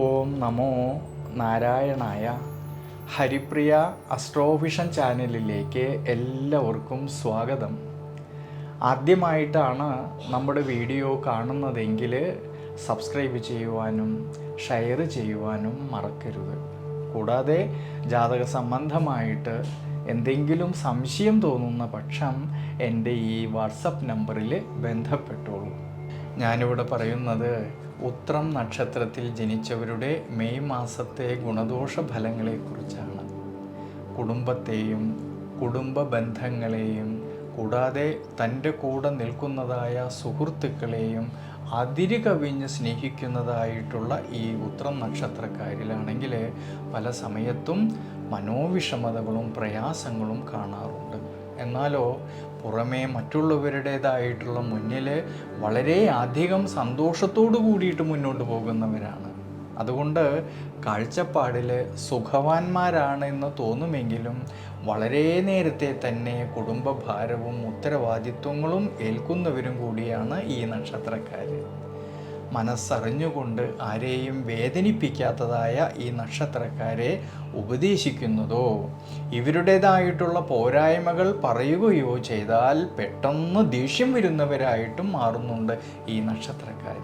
ഓം നമോ നാരായണായ. ഹരിപ്രിയ അസ്ട്രോവിഷൻ ചാനലിലേക്ക് എല്ലാവർക്കും സ്വാഗതം. ആദ്യമായിട്ടാണ് നമ്മുടെ വീഡിയോ കാണുന്നതെങ്കിൽ സബ്സ്ക്രൈബ് ചെയ്യുവാനും ഷെയർ ചെയ്യുവാനും മറക്കരുത്. കൂടാതെ ജാതക സംബന്ധമായിട്ട് എന്തെങ്കിലും സംശയം തോന്നുന്ന പക്ഷം എൻ്റെ ഈ വാട്സപ്പ് നമ്പറിൽ ബന്ധപ്പെട്ടോളൂ. ഞാനിവിടെ പറയുന്നത് ഉത്രം നക്ഷത്രത്തിൽ ജനിച്ചവരുടെ മെയ് മാസത്തെ ഗുണദോഷ ഫലങ്ങളെക്കുറിച്ചാണ്. കുടുംബത്തെയും കുടുംബ ബന്ധങ്ങളെയും കൂടാതെ തൻ്റെ കൂടെ നിൽക്കുന്നതായ സുഹൃത്തുക്കളെയും അതിര് കവിഞ്ഞ് സ്നേഹിക്കുന്നതായിട്ടുള്ള ഈ ഉത്രം നക്ഷത്രക്കാരിലാണെങ്കിൽ പല സമയത്തും മനോവിഷമതകളും പ്രയാസങ്ങളും കാണാറുണ്ട്. എന്നാലോ പുറമേ മറ്റുള്ളവരുടേതായിട്ടുള്ള മുന്നിൽ വളരെ അധികം സന്തോഷത്തോടു കൂടിയിട്ട് മുന്നോട്ട് പോകുന്നവരാണ്. അതുകൊണ്ട് കാഴ്ചപ്പാടിൽ സുഖവാന്മാരാണെന്ന് തോന്നുമെങ്കിലും വളരെ നേരത്തെ തന്നെ കുടുംബഭാരവും ഉത്തരവാദിത്വങ്ങളും ഏൽക്കുന്നവരും കൂടിയാണ് ഈ നക്ഷത്രക്കാർ. മനസ്സറിഞ്ഞുകൊണ്ട് ആരെയും വേദനിപ്പിക്കാത്തതായ ഈ നക്ഷത്രക്കാരെ ഉപദേശിക്കുന്നതോ ഇവരുടേതായിട്ടുള്ള പോരായ്മകൾ പറയുകയോ ചെയ്താൽ പെട്ടെന്ന് ദേഷ്യം വരുന്നവരായിട്ടും മാറുന്നുണ്ട് ഈ നക്ഷത്രക്കാർ.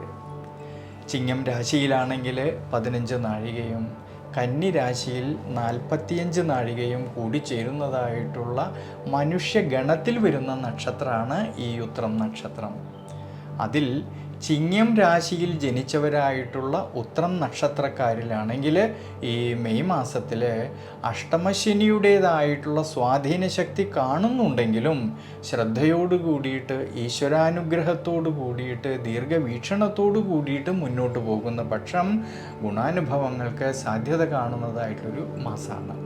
ചിങ്ങം രാശിയിലാണെങ്കിൽ 15 നാഴികയും കന്നി രാശിയിൽ 45 നാഴികയും കൂടി ചേരുന്നതായിട്ടുള്ള മനുഷ്യഗണത്തിൽ വരുന്ന നക്ഷത്രമാണ് ഈ ഉത്രം നക്ഷത്രം. അതിൽ ചിങ്ങം രാശിയിൽ ജനിച്ചവരായിട്ടുള്ള ഉത്രം നക്ഷത്രക്കാരിലാണെങ്കിൽ ഈ മെയ് മാസത്തിൽ അഷ്ടമശനിയുടേതായിട്ടുള്ള സ്വാധീന ശക്തി കാണുന്നുണ്ടെങ്കിലും ശ്രദ്ധയോട് കൂടിയിട്ട് ഈശ്വരാനുഗ്രഹത്തോടു കൂടിയിട്ട് ദീർഘവീക്ഷണത്തോടു കൂടിയിട്ട് മുന്നോട്ട് പോകുന്ന പക്ഷം ഗുണാനുഭവങ്ങൾക്ക് സാധ്യത കാണുന്നതായിട്ടൊരു മാസമാണ്.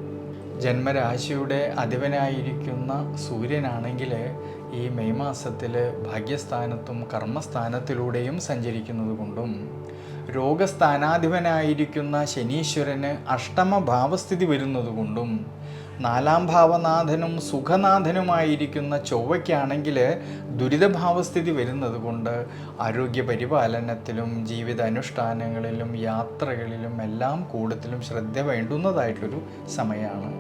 ജന്മരാശിയുടെ അധിപനായിരിക്കുന്ന സൂര്യനാണെങ്കിൽ ഈ മെയ് മാസത്തിൽ ഭാഗ്യസ്ഥാനത്തും കർമ്മസ്ഥാനത്തിലൂടെയും സഞ്ചരിക്കുന്നത് കൊണ്ടും രോഗസ്ഥാനാധിപനായിരിക്കുന്ന ശനീശ്വരന് അഷ്ടമഭാവസ്ഥിതി വരുന്നതുകൊണ്ടും 4-ാം ഭാവനാഥനും സുഖനാഥനുമായിരിക്കുന്ന ചൊവ്വയ്ക്കാണെങ്കിൽ ദുരിതഭാവസ്ഥിതി വരുന്നത് കൊണ്ട് ആരോഗ്യ പരിപാലനത്തിലും ജീവിതാനുഷ്ഠാനങ്ങളിലും യാത്രകളിലും എല്ലാം കൂടുതലും ശ്രദ്ധ വേണ്ടുന്നതായിട്ടൊരു സമയമാണ്.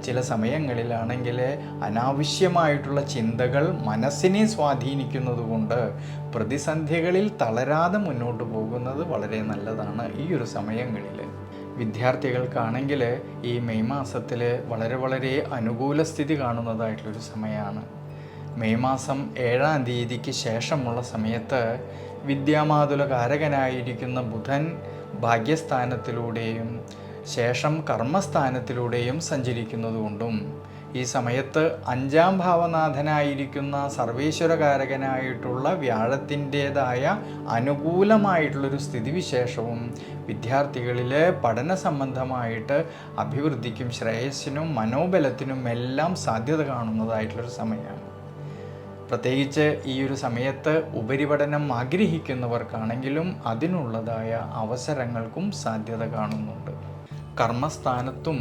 ചില സമയങ്ങളിലാണെങ്കിൽ അനാവശ്യമായിട്ടുള്ള ചിന്തകൾ മനസ്സിനെ സ്വാധീനിക്കുന്നത് കൊണ്ട് പ്രതിസന്ധികളിൽ തളരാതെ മുന്നോട്ട് പോകുന്നത് വളരെ നല്ലതാണ് ഈ ഒരു സമയങ്ങളിൽ. വിദ്യാർത്ഥികൾക്കാണെങ്കിൽ ഈ മെയ് മാസത്തിൽ വളരെ അനുകൂല സ്ഥിതി കാണുന്നതായിട്ടുള്ളൊരു സമയമാണ്. മെയ് മാസം 7-ാം തീയതിക്ക് ശേഷമുള്ള സമയത്ത് വിദ്യാമാതുല കാരകനായിരിക്കുന്ന ബുധൻ ഭാഗ്യസ്ഥാനത്തിലൂടെയും ശേഷം കർമ്മസ്ഥാനത്തിലൂടെയും സഞ്ചരിക്കുന്നതുകൊണ്ടും ഈ സമയത്ത് 5-ാം ഭാവനാഥനായിരിക്കുന്ന സർവേശ്വരകാരകനായിട്ടുള്ള വ്യാഴത്തിൻ്റേതായ അനുകൂലമായിട്ടുള്ളൊരു സ്ഥിതിവിശേഷവും വിദ്യാർത്ഥികളിൽ പഠന സംബന്ധമായിട്ട് അഭിവൃദ്ധിക്കും ശ്രേയസ്സിനും മനോബലത്തിനും എല്ലാം സാധ്യത കാണുന്നതായിട്ടുള്ളൊരു സമയമാണ്. പ്രത്യേകിച്ച് ഈ ഒരു സമയത്ത് ഉപരിപഠനം ആഗ്രഹിക്കുന്നവർക്കാണെങ്കിലും അതിനുള്ളതായ അവസരങ്ങൾക്കും സാധ്യത കാണുന്നുണ്ട്. കർമ്മസ്ഥാനത്തും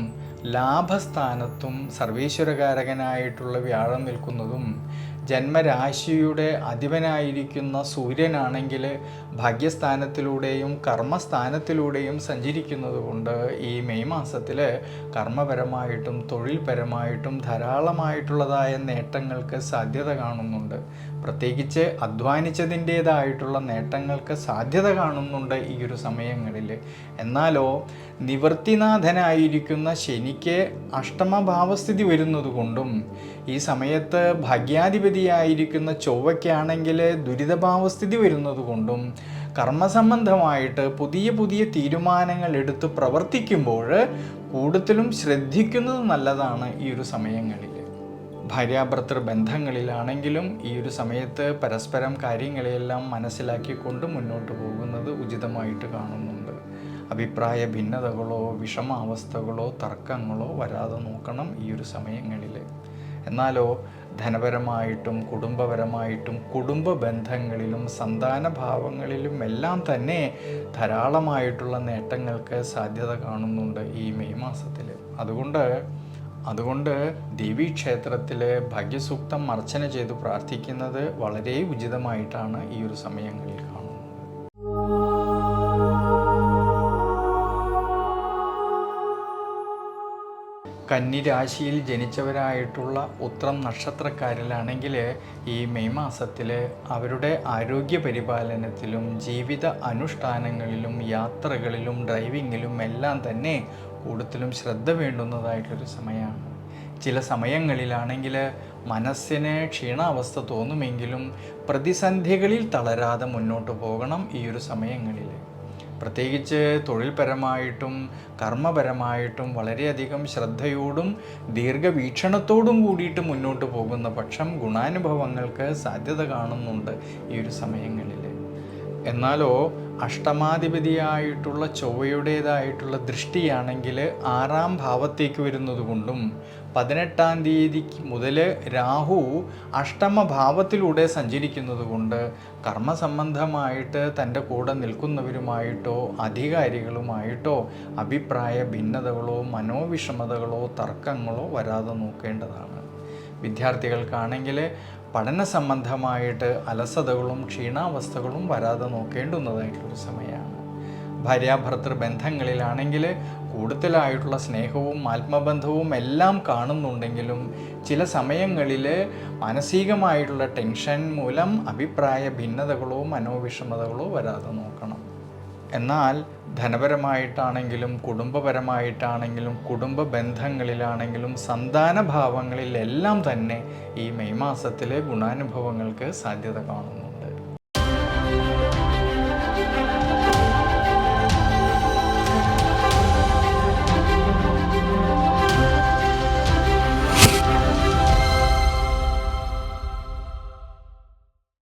ലാഭസ്ഥാനത്തും സർവേശ്വരകാരകനായിട്ടുള്ള വ്യാഴം നിൽക്കുന്നതും ജന്മരാശിയുടെ അധിപനായിരിക്കുന്ന സൂര്യനാണെങ്കിൽ ഭാഗ്യസ്ഥാനത്തിലൂടെയും കർമ്മസ്ഥാനത്തിലൂടെയും സഞ്ചരിക്കുന്നത് കൊണ്ട് ഈ മെയ് മാസത്തിൽ കർമ്മപരമായിട്ടും തൊഴിൽപരമായിട്ടും ധാരാളമായിട്ടുള്ളതായ നേട്ടങ്ങൾക്ക് സാധ്യത കാണുന്നുണ്ട്. പ്രത്യേകിച്ച് അധ്വാനിച്ചതിൻ്റേതായിട്ടുള്ള നേട്ടങ്ങൾക്ക് സാധ്യത കാണുന്നുണ്ട് ഈ ഒരു സമയങ്ങളിൽ. എന്നാലോ നിവൃത്തിനാഥനായിരിക്കുന്ന ശനിക്ക് അഷ്ടമഭാവസ്ഥിതി വരുന്നതുകൊണ്ടും ഈ സമയത്ത് ഭാഗ്യാധിപതിയായിരിക്കുന്ന ചൊവ്വയ്ക്കാണെങ്കിൽ ദുരിതഭാവസ്ഥിതി വരുന്നതുകൊണ്ടും കർമ്മസംബന്ധമായിട്ട് പുതിയ തീരുമാനങ്ങൾ എടുത്ത് പ്രവർത്തിക്കുമ്പോൾ കൂടുതലും ശ്രദ്ധിക്കുന്നത് നല്ലതാണ് ഈ ഒരു സമയങ്ങളിൽ. ഭാര്യാഭർത്തൃ ബന്ധങ്ങളിലാണെങ്കിലും ഈ ഒരു സമയത്ത് പരസ്പരം കാര്യങ്ങളെല്ലാം മനസ്സിലാക്കിക്കൊണ്ട് മുന്നോട്ട് പോകുന്നത് ഉചിതമായിട്ട് കാണുന്നുണ്ട്. അഭിപ്രായ ഭിന്നതകളോ വിഷമാവസ്ഥകളോ തർക്കങ്ങളോ വരാതെ നോക്കണം ഈ ഒരു സമയങ്ങളിൽ. എന്നാലോ ധനപരമായിട്ടും കുടുംബപരമായിട്ടും കുടുംബ ബന്ധങ്ങളിലും സന്താനഭാവങ്ങളിലും എല്ലാം തന്നെ ധാരാളമായിട്ടുള്ള നേട്ടങ്ങൾക്ക് സാധ്യത കാണുന്നുണ്ട് ഈ മെയ് മാസത്തിൽ. അതുകൊണ്ട് ദേവീക്ഷേത്രത്തിൽ ഭാഗ്യസൂക്തം അർച്ചന ചെയ്ത് പ്രാർത്ഥിക്കുന്നത് വളരെ ഉചിതമായിട്ടാണ് ഈ ഒരു സമയങ്ങളിൽ കാണുന്നത്. കന്നി രാശിയിൽ ജനിച്ചവരായിട്ടുള്ള ഉത്രം നക്ഷത്രക്കാരിലാണെങ്കിൽ ഈ മെയ് മാസത്തിൽ അവരുടെ ആരോഗ്യ പരിപാലനത്തിലും ജീവിത അനുഷ്ഠാനങ്ങളിലും യാത്രകളിലും ഡ്രൈവിങ്ങിലും എല്ലാം തന്നെ കൂടുതലും ശ്രദ്ധ വേണ്ടുന്നതായിട്ടൊരു സമയമാണ്. ചില സമയങ്ങളിലാണെങ്കിൽ മനസ്സിന് ക്ഷീണാവസ്ഥ തോന്നുമെങ്കിലും പ്രതിസന്ധികളിൽ തളരാതെ മുന്നോട്ട് പോകണം ഈ ഒരു സമയങ്ങളിൽ. പ്രത്യേകിച്ച് തൊഴിൽപരമായിട്ടും കർമ്മപരമായിട്ടും വളരെയധികം ശ്രദ്ധയോടും ദീർഘവീക്ഷണത്തോടും കൂടിയിട്ട് മുന്നോട്ട് പോകുന്ന പക്ഷം ഗുണാനുഭവങ്ങൾക്ക് സാധ്യത കാണുന്നുണ്ട് ഈ ഒരു സമയങ്ങളിൽ. എന്നാലോ അഷ്ടമാധിപതിയായിട്ടുള്ള ചൊവ്വയുടേതായിട്ടുള്ള ദൃഷ്ടിയാണെങ്കിൽ 6-ാം ഭാവത്തേക്ക് വരുന്നത് കൊണ്ടും 18-ാം തീയതി മുതൽ രാഹു അഷ്ടമഭാവത്തിലൂടെ സഞ്ചരിക്കുന്നത് കൊണ്ട് കർമ്മസംബന്ധമായിട്ട് തൻ്റെ കൂടെ നിൽക്കുന്നവരുമായിട്ടോ അധികാരികളുമായിട്ടോ അഭിപ്രായ ഭിന്നതകളോ മനോവിഷമതകളോ തർക്കങ്ങളോ വരാതെ നോക്കേണ്ടതാണ്. വിദ്യാർത്ഥികൾക്കാണെങ്കിൽ പഠന സംബന്ധമായിട്ട് അലസതകളും ക്ഷീണാവസ്ഥകളും വരാതെ നോക്കേണ്ടുന്നതായിട്ടുള്ളൊരു സമയമാണ്. ഭാര്യാഭർത്തൃ ബന്ധങ്ങളിലാണെങ്കിൽ കൂടുതലായിട്ടുള്ള സ്നേഹവും ആത്മബന്ധവും എല്ലാം കാണുന്നുണ്ടെങ്കിലും ചില സമയങ്ങളിൽ മാനസികമായിട്ടുള്ള ടെൻഷൻ മൂലം അഭിപ്രായ ഭിന്നതകളോ മനോവിഷമതകളോ വരാതെ നോക്കണം. എന്നാൽ ധനപരമായിട്ടാണെങ്കിലും കുടുംബപരമായിട്ടാണെങ്കിലും കുടുംബ ബന്ധങ്ങളിലാണെങ്കിലും സന്താനഭാവങ്ങളിലെല്ലാം തന്നെ ഈ മെയ് മാസത്തിലെ ഗുണാനുഭവങ്ങൾക്ക് സാധ്യത കാണുന്നുണ്ട്.